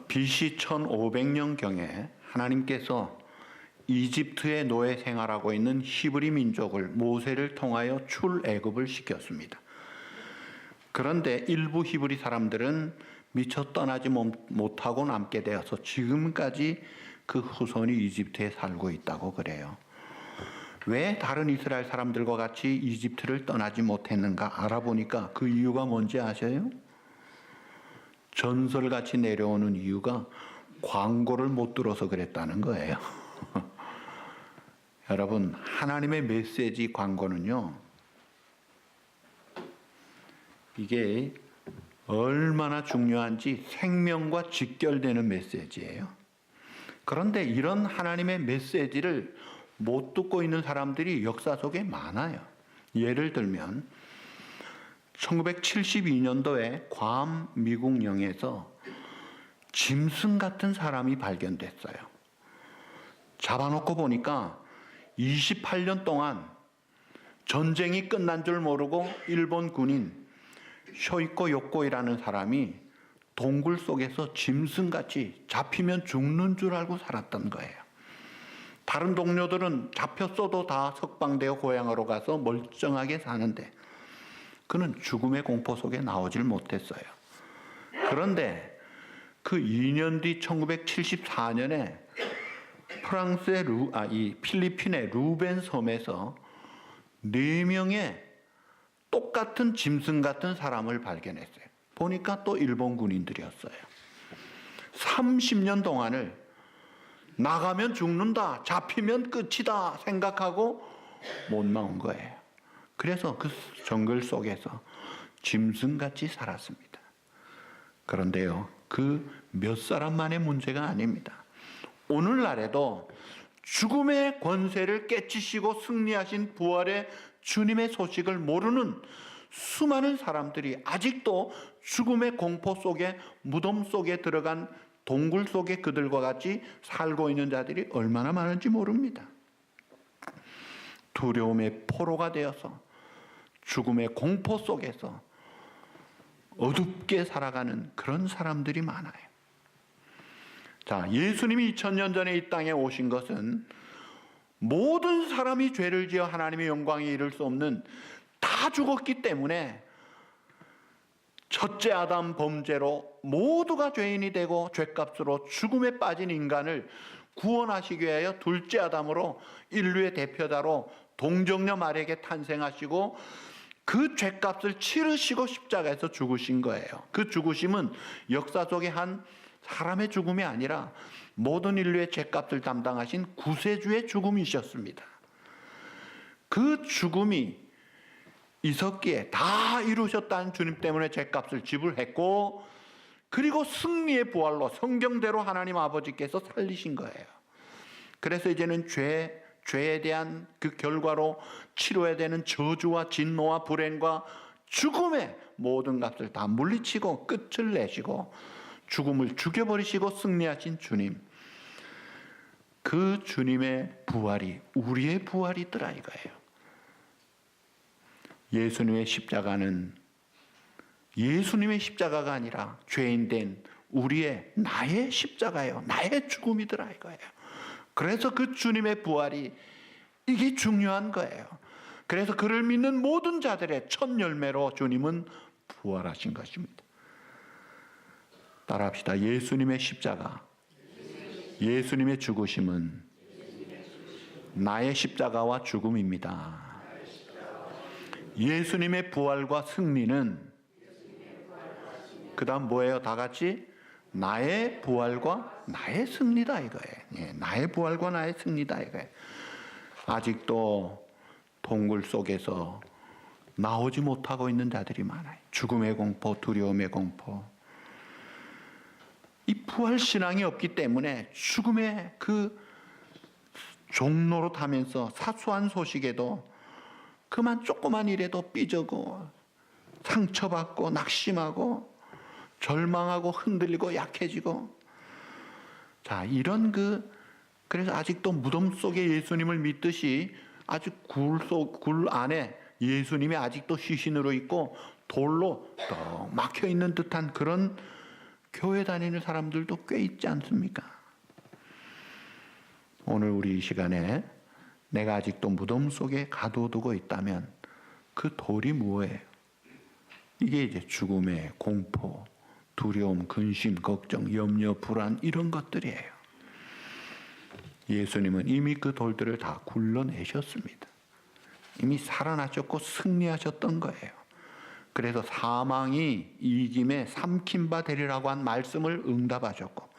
BC 1500년경에 하나님께서 이집트의 노예 생활하고 있는 히브리 민족을 모세를 통하여 출애굽을 시켰습니다. 그런데 일부 히브리 사람들은 미처 떠나지 못하고 남게 되어서 지금까지 그 후손이 이집트에 살고 있다고 그래요. 왜 다른 이스라엘 사람들과 같이 이집트를 떠나지 못했는가 알아보니까 그 이유가 뭔지 아셔요? 전설같이 내려오는 이유가 광고를 못 들어서 그랬다는 거예요. 여러분, 하나님의 메시지 광고는요, 이게 얼마나 중요한지 생명과 직결되는 메시지예요. 그런데 이런 하나님의 메시지를 못 듣고 있는 사람들이 역사 속에 많아요. 예를 들면 1972년도에 괌 미국 영에서 짐승 같은 사람이 발견됐어요. 잡아놓고 보니까 28년 동안 전쟁이 끝난 줄 모르고 일본 군인 쇼이코 요코이라는 사람이 동굴 속에서 짐승같이 잡히면 죽는 줄 알고 살았던 거예요. 다른 동료들은 잡혔어도 다 석방되어 고향으로 가서 멀쩡하게 사는데 그는 죽음의 공포 속에 나오질 못했어요. 그런데 그 2년 뒤 1974년에 프랑스의 필리핀의 루벤 섬에서 4명의 똑같은 짐승 같은 사람을 발견했어요. 보니까 또 일본 군인들이었어요. 30년 동안을 나가면 죽는다, 잡히면 끝이다 생각하고 못 나온 거예요. 그래서 그 정글 속에서 짐승같이 살았습니다. 그런데요, 그 몇 사람만의 문제가 아닙니다. 오늘날에도 죽음의 권세를 깨치시고 승리하신 부활의 주님의 소식을 모르는 수많은 사람들이 아직도 죽음의 공포 속에, 무덤 속에 들어간 동굴 속에 그들과 같이 살고 있는 자들이 얼마나 많은지 모릅니다. 두려움의 포로가 되어서 죽음의 공포 속에서 어둡게 살아가는 그런 사람들이 많아요. 자, 예수님이 2000년 전에 이 땅에 오신 것은 모든 사람이 죄를 지어 하나님의 영광에 이를 수 없는 다 죽었기 때문에 첫째 아담 범죄로 모두가 죄인이 되고 죄값으로 죽음에 빠진 인간을 구원하시기 위하여 둘째 아담으로 인류의 대표자로 동정녀 마리아에게 탄생하시고 그 죄값을 치르시고 십자가에서 죽으신 거예요. 그 죽으심은 역사 속의 한 사람의 죽음이 아니라 모든 인류의 죄값을 담당하신 구세주의 죽음이셨습니다. 그 죽음이 있었기에 다 이루셨다는 주님 때문에 죄값을 지불했고, 그리고 승리의 부활로 성경대로 하나님 아버지께서 살리신 거예요. 그래서 이제는 죄에 대한 그 결과로 치러야 되는 저주와 진노와 불행과 죽음의 모든 값을 다 물리치고 끝을 내시고 죽음을 죽여버리시고 승리하신 주님, 그 주님의 부활이 우리의 부활이더라 이거예요. 예수님의 십자가는 예수님의 십자가가 아니라 죄인 된 나의 십자가예요. 나의 죽음이더라 이거예요. 그래서 그 주님의 부활이 이게 중요한 거예요. 그래서 그를 믿는 모든 자들의 첫 열매로 주님은 부활하신 것입니다. 따라합시다. 예수님의 십자가, 예수님의 죽으심은 나의 십자가와 죽음입니다. 예수님의 부활과 승리는 그 다음 뭐예요? 다 같이 나의 부활과 나의 승리다 이거예요. 예, 나의 부활과 나의 승리다 이거예요. 아직도 동굴 속에서 나오지 못하고 있는 자들이 많아요. 죽음의 공포, 두려움의 공포. 이 부활신앙이 없기 때문에 죽음의 그 종로로 타면서 사소한 소식에도 그만 조그만 일에도 삐져고 상처받고 낙심하고 절망하고 흔들리고 약해지고, 자, 이런 그래서 아직도 무덤 속에 예수님을 믿듯이 아주 굴 안에 예수님이 아직도 시신으로 있고 돌로 또 막혀 있는 듯한 그런 교회 다니는 사람들도 꽤 있지 않습니까? 오늘 우리 이 시간에 내가 아직도 무덤 속에 가둬두고 있다면 그 돌이 뭐예요? 이게 이제 죽음의 공포, 두려움, 근심, 걱정, 염려, 불안 이런 것들이에요. 예수님은 이미 그 돌들을 다 굴러내셨습니다. 이미 살아나셨고 승리하셨던 거예요. 그래서 사망이 이김에 삼킨 바 되리라고 한 말씀을 응답하셨고,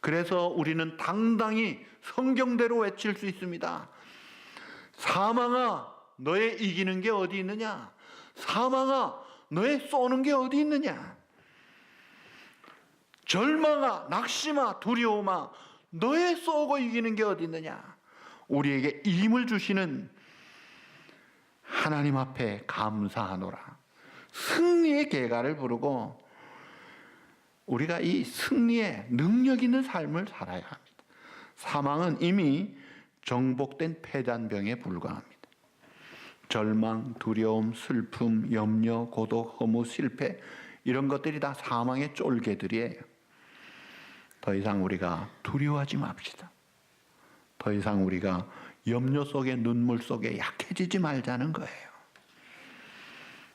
그래서 우리는 당당히 성경대로 외칠 수 있습니다. 사망아, 너의 이기는 게 어디 있느냐? 사망아, 너의 쏘는 게 어디 있느냐? 절망아, 낙심아, 두려움아, 너의 쏘고 이기는 게 어디 있느냐? 우리에게 힘을 주시는 하나님 앞에 감사하노라. 승리의 계가를 부르고 우리가 이 승리의 능력 있는 삶을 살아야 합니다. 사망은 이미 정복된 폐잔병에 불과합니다. 절망, 두려움, 슬픔, 염려, 고독, 허무, 실패 이런 것들이 다 사망의 쫄개들이에요. 더 이상 우리가 두려워하지 맙시다. 더 이상 우리가 염려 속에 눈물 속에 약해지지 말자는 거예요.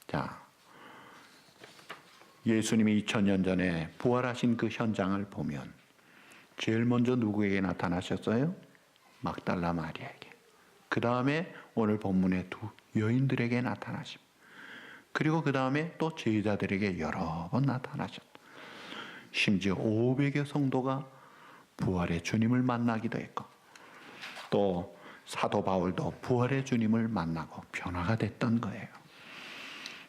자, 예수님이 2000년 전에 부활하신 그 현장을 보면 제일 먼저 누구에게 나타나셨어요? 막달라 마리아에게. 그 다음에 오늘 본문의 두 여인들에게 나타나십니다. 그리고 그 다음에 또 제자들에게 여러 번 나타나셨다. 심지어 500여 성도가 부활의 주님을 만나기도 했고, 또 사도 바울도 부활의 주님을 만나고 변화가 됐던 거예요.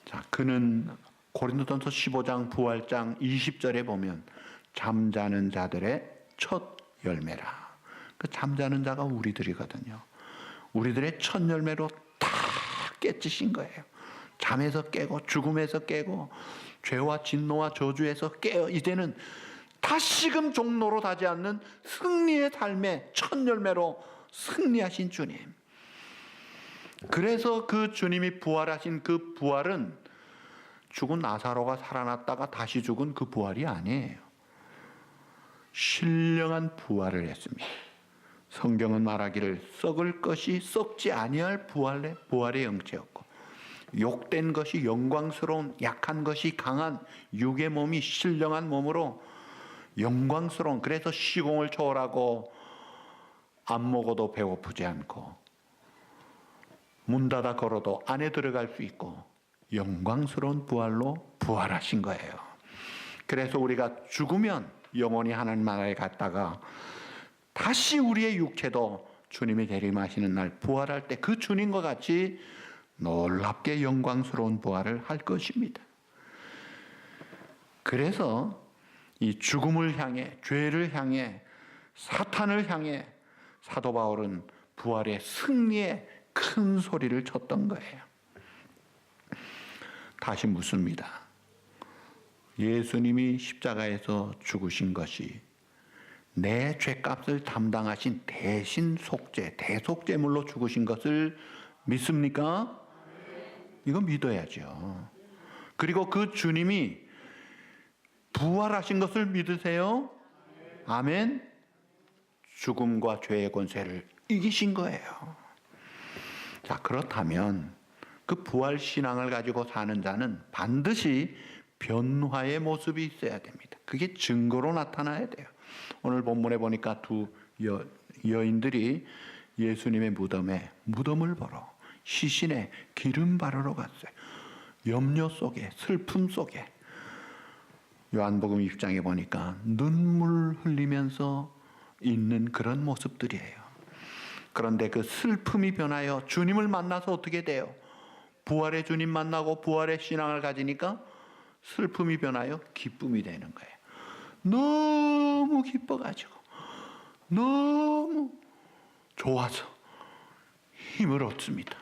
자, 그는 고린도전서 15장 부활장 20절에 보면 잠자는 자들의 첫 열매라. 그 잠자는 자가 우리들이거든요. 우리들의 첫 열매로 다 깨지신 거예요. 잠에서 깨고 죽음에서 깨고 죄와 진노와 저주에서 깨어 이제는 다시금 종로로 가지 않는 승리의 삶의 첫 열매로 승리하신 주님. 그래서 그 주님이 부활하신 그 부활은 죽은 나사로가 살아났다가 다시 죽은 그 부활이 아니에요. 신령한 부활을 했습니다. 성경은 말하기를 썩을 것이 썩지 아니할 부활의 영체였고, 욕된 것이 영광스러운, 약한 것이 강한 육의 몸이 신령한 몸으로 영광스러운, 그래서 시공을 초월하고 안 먹어도 배고프지 않고 문 닫아 걸어도 안에 들어갈 수 있고 영광스러운 부활로 부활하신 거예요. 그래서 우리가 죽으면 영원히 하나님 나라에 갔다가 다시 우리의 육체도 주님이 재림하시는 날 부활할 때 그 주님과 같이 놀랍게 영광스러운 부활을 할 것입니다. 그래서 이 죽음을 향해, 죄를 향해, 사탄을 향해 사도 바울은 부활의 승리에 큰 소리를 쳤던 거예요. 다시 묻습니다. 예수님이 십자가에서 죽으신 것이 내 죄값을 담당하신 대신 속죄, 대속죄물로 죽으신 것을 믿습니까? 이거 믿어야죠. 그리고 그 주님이 부활하신 것을 믿으세요? 아멘. 죽음과 죄의 권세를 이기신 거예요. 자, 그렇다면 그 부활 신앙을 가지고 사는 자는 반드시 변화의 모습이 있어야 됩니다. 그게 증거로 나타나야 돼요. 오늘 본문에 보니까 두 여인들이 예수님의 무덤에 무덤을 보러 시신에 기름 바르러 갔어요. 염려 속에, 슬픔 속에. 요한복음 6장에 보니까 눈물 흘리면서 있는 그런 모습들이에요. 그런데 그 슬픔이 변하여 주님을 만나서 어떻게 돼요? 부활의 주님 만나고 부활의 신앙을 가지니까 슬픔이 변하여 기쁨이 되는 거예요. 너무 기뻐가지고 너무 좋아서 힘을 얻습니다.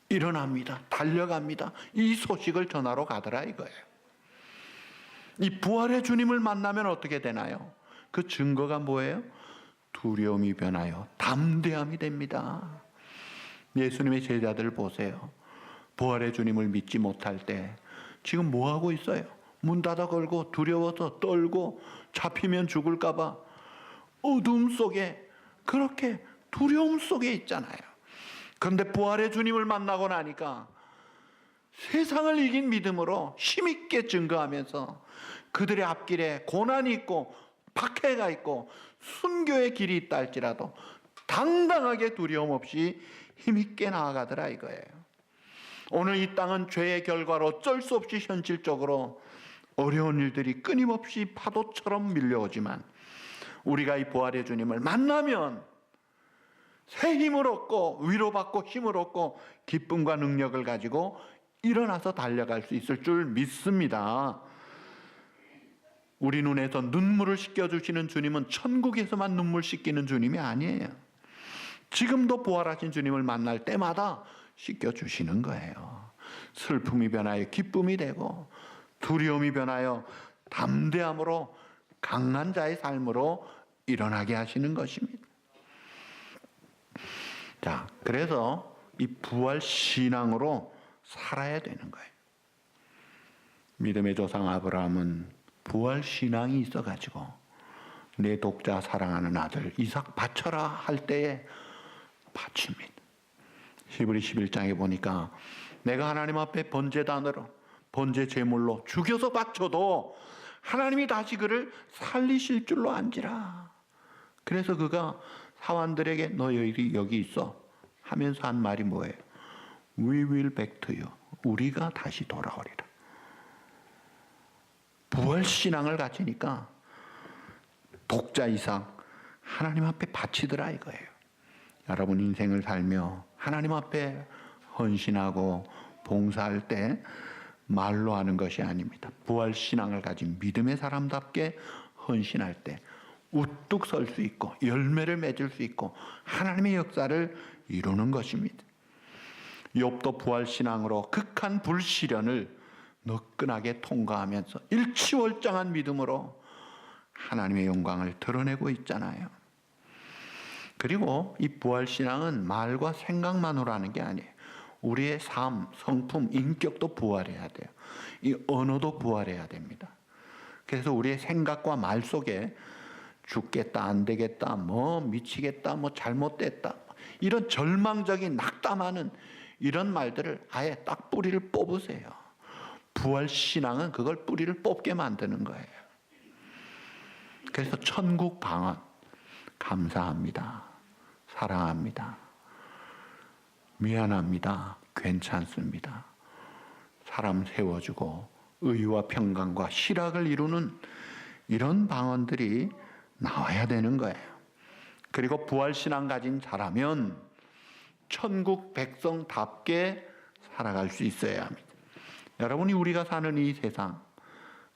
일어납니다. 달려갑니다. 이 소식을 전하러 가더라 이거예요. 이 부활의 주님을 만나면 어떻게 되나요? 그 증거가 뭐예요? 두려움이 변하여 담대함이 됩니다. 예수님의 제자들 보세요. 부활의 주님을 믿지 못할 때 지금 뭐 하고 있어요? 문 닫아 걸고 두려워서 떨고 잡히면 죽을까봐 어둠 속에 그렇게 두려움 속에 있잖아요. 그런데 부활의 주님을 만나고 나니까 세상을 이긴 믿음으로 힘있게 증거하면서 그들의 앞길에 고난이 있고 박해가 있고 순교의 길이 있다 할지라도 당당하게 두려움 없이 힘있게 나아가더라 이거예요. 오늘 이 땅은 죄의 결과로 어쩔 수 없이 현실적으로 어려운 일들이 끊임없이 파도처럼 밀려오지만 우리가 이 부활의 주님을 만나면 새 힘을 얻고 위로받고 힘을 얻고 기쁨과 능력을 가지고 일어나서 달려갈 수 있을 줄 믿습니다. 우리 눈에서 눈물을 씻겨주시는 주님은 천국에서만 눈물 씻기는 주님이 아니에요. 지금도 부활하신 주님을 만날 때마다 씻겨주시는 거예요. 슬픔이 변하여 기쁨이 되고 두려움이 변하여 담대함으로 강한 자의 삶으로 일어나게 하시는 것입니다. 자, 그래서 이 부활 신앙으로 살아야 되는 거예요. 믿음의 조상 아브라함은 부활 신앙이 있어가지고 내 독자 사랑하는 아들 이삭 바쳐라 할 때에 바칩니다. 히브리 11장에 보니까 내가 하나님 앞에 번제단으로 번제 제물로 죽여서 바쳐도 하나님이 다시 그를 살리실 줄로 안지라. 그래서 그가 사환들에게 너 여기 있어 하면서 한 말이 뭐예요? We will back to you. 우리가 다시 돌아오리라. 부활신앙을 가지니까 독자 이삭 하나님 앞에 바치더라 이거예요. 여러분 인생을 살며 하나님 앞에 헌신하고 봉사할 때 말로 하는 것이 아닙니다. 부활신앙을 가진 믿음의 사람답게 헌신할 때 우뚝 설 수 있고 열매를 맺을 수 있고 하나님의 역사를 이루는 것입니다. 욥도 부활신앙으로 극한 불시련을 너끈하게 통과하면서 일취월장한 믿음으로 하나님의 영광을 드러내고 있잖아요. 그리고 이 부활신앙은 말과 생각만으로 하는 게 아니에요. 우리의 삶, 성품, 인격도 부활해야 돼요. 이 언어도 부활해야 됩니다. 그래서 우리의 생각과 말 속에 죽겠다, 안 되겠다, 뭐 미치겠다, 뭐 잘못됐다 이런 절망적인 낙담하는 이런 말들을 아예 딱 뿌리를 뽑으세요. 부활신앙은 그걸 뿌리를 뽑게 만드는 거예요. 그래서 천국 방언 감사합니다. 사랑합니다. 미안합니다. 괜찮습니다. 사람 세워주고 의와 평강과 실학을 이루는 이런 방언들이 나와야 되는 거예요. 그리고 부활신앙 가진 자라면 천국 백성답게 살아갈 수 있어야 합니다. 여러분이 우리가 사는 이 세상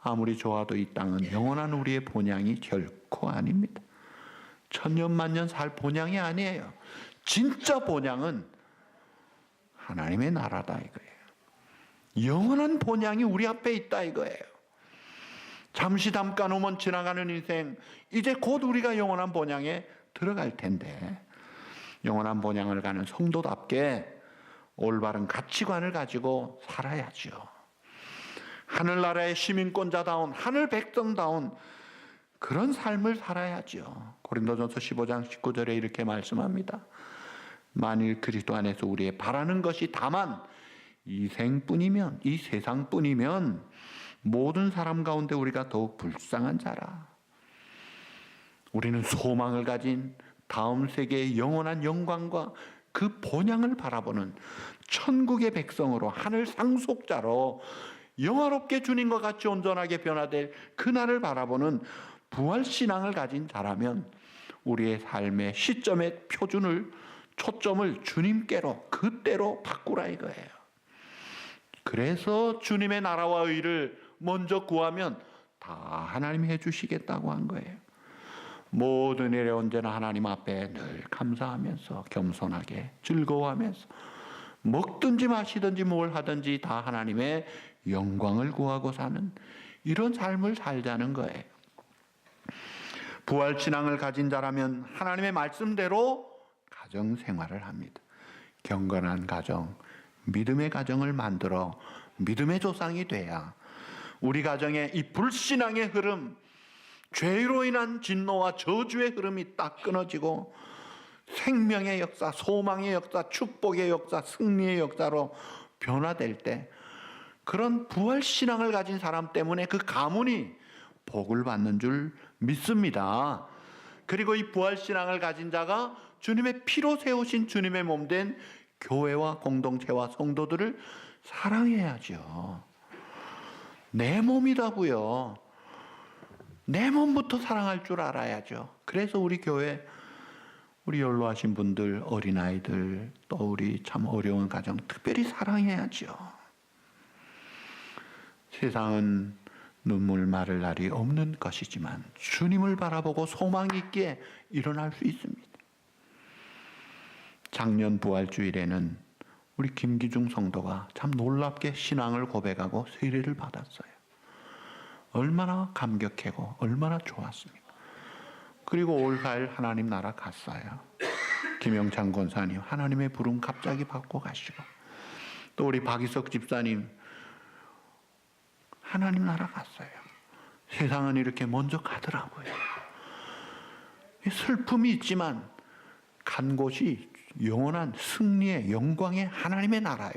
아무리 좋아도 이 땅은 영원한 우리의 본향이 결코 아닙니다. 천년 만년 살 본향이 아니에요. 진짜 본향은 하나님의 나라다 이거예요. 영원한 본향이 우리 앞에 있다 이거예요. 잠시 잠깐 오면 지나가는 인생 이제 곧 우리가 영원한 본향에 들어갈 텐데 영원한 본향을 가는 성도답게 올바른 가치관을 가지고 살아야죠. 하늘나라의 시민권자다운 하늘 백성다운 그런 삶을 살아야죠. 고린도전서 15장 19절에 이렇게 말씀합니다. 만일 그리스도 안에서 우리의 바라는 것이 다만 이 생뿐이면 이 세상뿐이면 모든 사람 가운데 우리가 더욱 불쌍한 자라. 우리는 소망을 가진 다음 세계의 영원한 영광과 그 본향을 바라보는 천국의 백성으로 하늘 상속자로 영화롭게 주님과 같이 온전하게 변화될 그날을 바라보는 부활신앙을 가진 자라면 우리의 삶의 시점의 표준을 초점을 주님께로 그때로 바꾸라 이거예요. 그래서 주님의 나라와 의를 먼저 구하면 다 하나님이 해주시겠다고 한 거예요. 모든 일에 언제나 하나님 앞에 늘 감사하면서 겸손하게 즐거워하면서 먹든지 마시든지 뭘 하든지 다 하나님의 영광을 구하고 사는 이런 삶을 살자는 거예요. 부활신앙을 가진 자라면 하나님의 말씀대로 가정생활을 합니다. 경건한 가정, 믿음의 가정을 만들어 믿음의 조상이 돼야 우리 가정에 이 불신앙의 흐름, 죄로 인한 진노와 저주의 흐름이 딱 끊어지고 생명의 역사, 소망의 역사, 축복의 역사, 승리의 역사로 변화될 때, 그런 부활신앙을 가진 사람 때문에 그 가문이 복을 받는 줄 믿습니다. 그리고 이 부활신앙을 가진 자가 주님의 피로 세우신 주님의 몸된 교회와 공동체와 성도들을 사랑해야죠. 내 몸이라고요. 내 몸부터 사랑할 줄 알아야죠. 그래서 우리 교회, 우리 연로하신 분들, 어린아이들, 또 우리 참 어려운 가정 특별히 사랑해야죠. 세상은 눈물 마를 날이 없는 것이지만 주님을 바라보고 소망 있게 일어날 수 있습니다. 작년 부활주일에는 우리 김기중 성도가 참 놀랍게 신앙을 고백하고 세례를 받았어요. 얼마나 감격하고 얼마나 좋았습니까? 그리고 올 4일 하나님 나라 갔어요. 김영창 권사님 하나님의 부름 갑자기 받고 가시고, 또 우리 박이석 집사님 하나님 나라 갔어요. 세상은 이렇게 먼저 가더라고요. 슬픔이 있지만 간 곳이 영원한 승리의 영광의 하나님의 나라요.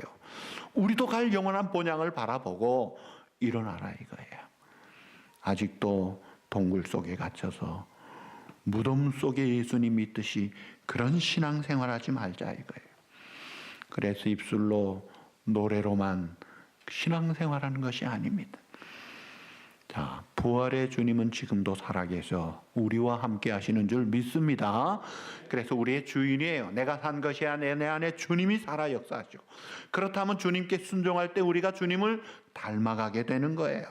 우리도 갈 영원한 본향을 바라보고 일어나라 이거예요. 아직도 동굴 속에 갇혀서 무덤 속에 예수님 믿듯이 그런 신앙생활하지 말자 이거예요. 그래서 입술로 노래로만 신앙생활하는 것이 아닙니다. 자, 부활의 주님은 지금도 살아계셔 우리와 함께 하시는 줄 믿습니다. 그래서 우리의 주인이에요. 내가 산 것이 아니라 내 안에 주님이 살아 역사하시고, 그렇다면 주님께 순종할 때 우리가 주님을 닮아가게 되는 거예요.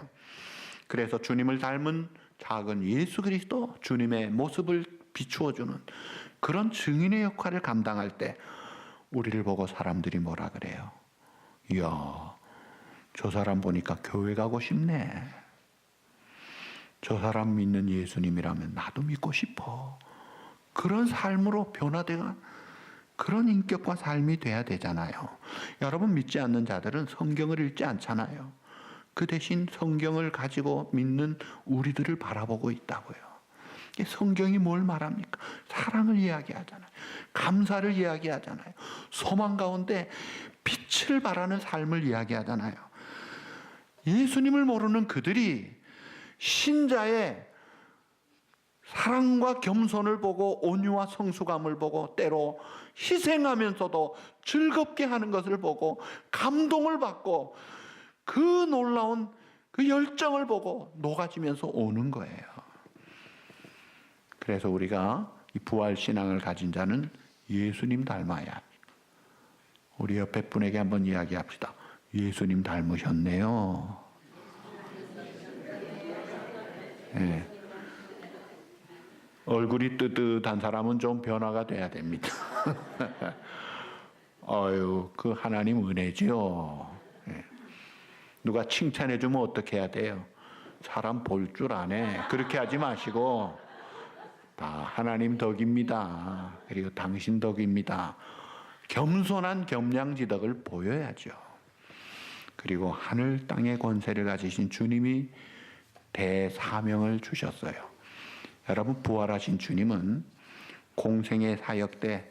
그래서 주님을 닮은 작은 예수 그리스도, 주님의 모습을 비추어주는 그런 증인의 역할을 감당할 때 우리를 보고 사람들이 뭐라 그래요? 이야, 저 사람 보니까 교회 가고 싶네. 저 사람 믿는 예수님이라면 나도 믿고 싶어. 그런 삶으로 변화되는 그런 인격과 삶이 돼야 되잖아요. 여러분, 믿지 않는 자들은 성경을 읽지 않잖아요. 그 대신 성경을 가지고 믿는 우리들을 바라보고 있다고요. 성경이 뭘 말합니까? 사랑을 이야기하잖아요. 감사를 이야기하잖아요. 소망 가운데 빛을 발하는 삶을 이야기하잖아요. 예수님을 모르는 그들이 신자의 사랑과 겸손을 보고 온유와 성숙함을 보고 때로 희생하면서도 즐겁게 하는 것을 보고 감동을 받고 그 놀라운 그 열정을 보고 녹아지면서 오는 거예요. 그래서 우리가 이 부활신앙을 가진 자는 예수님 닮아야. 우리 옆에 분에게 한번 이야기합시다. 예수님 닮으셨네요. 네. 얼굴이 뜨뜻한 사람은 좀 변화가 돼야 됩니다. 그 하나님 은혜죠. 네. 누가 칭찬해주면 어떻게 해야 돼요? 사람 볼 줄 아네. 그렇게 하지 마시고, 다 하나님 덕입니다. 그리고 당신 덕입니다. 겸손한 겸양지덕을 보여야죠. 그리고 하늘 땅의 권세를 가지신 주님이 대사명을 주셨어요. 여러분, 부활하신 주님은 공생의 사역 때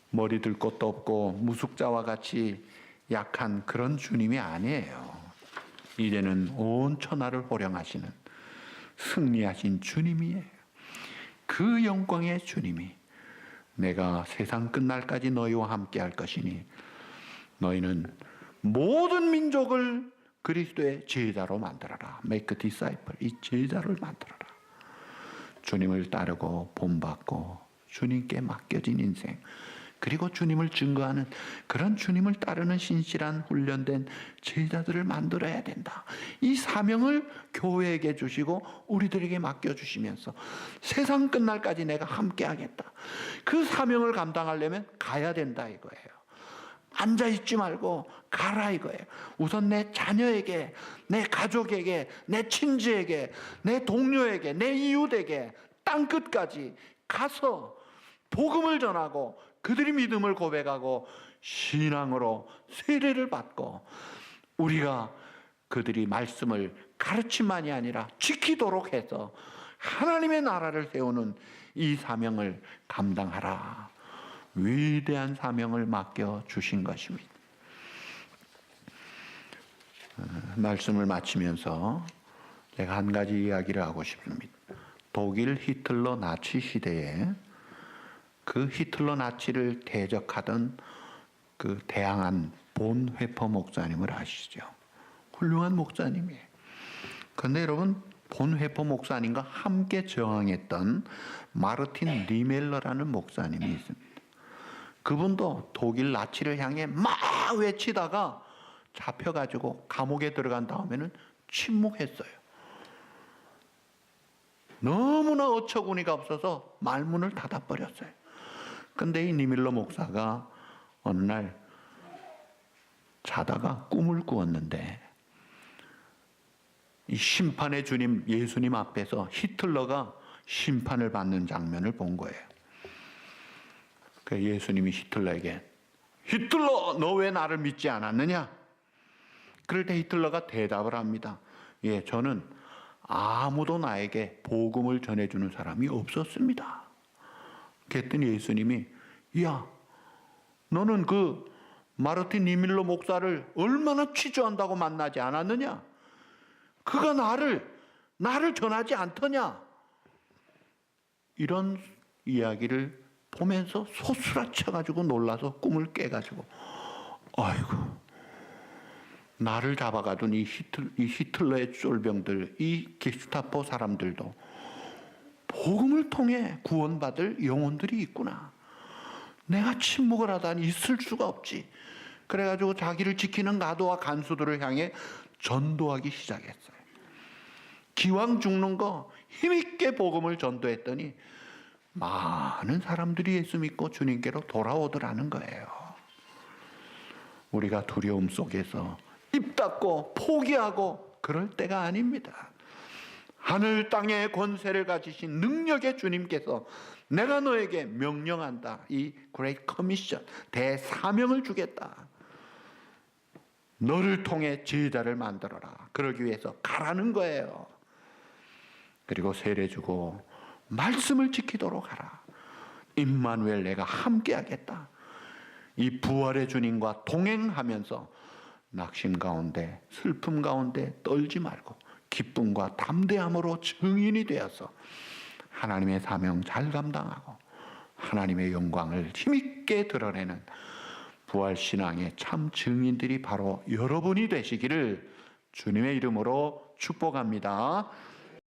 머리 들 것도 없고 무숙자와 같이 약한 그런 주님이 아니에요. 이제는 온 천하를 호령하시는 승리하신 주님이에요. 그 영광의 주님이 내가 세상 끝날까지 너희와 함께 할 것이니 너희는 모든 민족을 그리스도의 제자로 만들어라. Make a disciple. 이 제자를 만들어라. 주님을 따르고 본받고 주님께 맡겨진 인생, 그리고 주님을 증거하는 그런 주님을 따르는 신실한 훈련된 제자들을 만들어야 된다. 이 사명을 교회에게 주시고 우리들에게 맡겨주시면서 세상 끝날까지 내가 함께 하겠다. 그 사명을 감당하려면 가야 된다 이거예요. 앉아있지 말고 가라 이거예요. 우선 내 자녀에게, 내 가족에게, 내 친지에게, 내 동료에게, 내 이웃에게 땅끝까지 가서 복음을 전하고 그들이 믿음을 고백하고 신앙으로 세례를 받고 우리가 그들이 말씀을 가르침만이 아니라 지키도록 해서 하나님의 나라를 세우는 이 사명을 감당하라. 위대한 사명을 맡겨 주신 것입니다. 말씀을 마치면서 제가 한 가지 이야기를 하고 싶습니다. 독일 히틀러 나치 시대에 그 히틀러 나치를 대적하던 그 대항한 본회퍼 목사님을 아시죠? 훌륭한 목사님이에요. 그런데 여러분, 본회퍼 목사님과 함께 저항했던 마르틴 리멜러라는 목사님이 있습니다. 그분도 독일 나치를 향해 막 외치다가 잡혀가지고 감옥에 들어간 다음에는 침묵했어요. 너무나 어처구니가 없어서 말문을 닫아버렸어요. 근데 이 리멜러 목사가 어느 날 자다가 꿈을 꾸었는데 이 심판의 주님 예수님 앞에서 히틀러가 심판을 받는 장면을 본 거예요. 그래서 예수님이 히틀러에게 히틀러 너 왜 나를 믿지 않았느냐? 그럴 때 히틀러가 대답을 합니다. 예, 저는 아무도 나에게 복음을 전해주는 사람이 없었습니다. 그랬더니 예수님이 야 너는 그 마르틴 니밀러 목사를 얼마나 취조한다고 만나지 않았느냐? 그가 나를 전하지 않더냐? 이런 이야기를 보면서 소스라쳐가지고 놀라서 꿈을 깨가지고 아이고 나를 잡아가둔 이 히틀러의 쫄병들, 이 게슈타포 사람들도 복음을 통해 구원받을 영혼들이 있구나. 내가 침묵을 하다니 있을 수가 없지. 그래가지고 자기를 지키는 가도와 간수들을 향해 전도하기 시작했어요. 기왕 죽는 거 힘있게 복음을 전도했더니 많은 사람들이 예수 믿고 주님께로 돌아오더라는 거예요. 우리가 두려움 속에서 입 닫고 포기하고 그럴 때가 아닙니다. 하늘 땅의 권세를 가지신 능력의 주님께서 내가 너에게 명령한다. 이 Great Commission, 대사명을 주겠다. 너를 통해 제자를 만들어라. 그러기 위해서 가라는 거예요. 그리고 세례 주고 말씀을 지키도록 하라. 임마누엘 내가 함께 하겠다. 이 부활의 주님과 동행하면서 낙심 가운데 슬픔 가운데 떨지 말고 기쁨과 담대함으로 증인이 되어서 하나님의 사명 잘 감당하고 하나님의 영광을 힘있게 드러내는 부활신앙의 참 증인들이 바로 여러분이 되시기를 주님의 이름으로 축복합니다.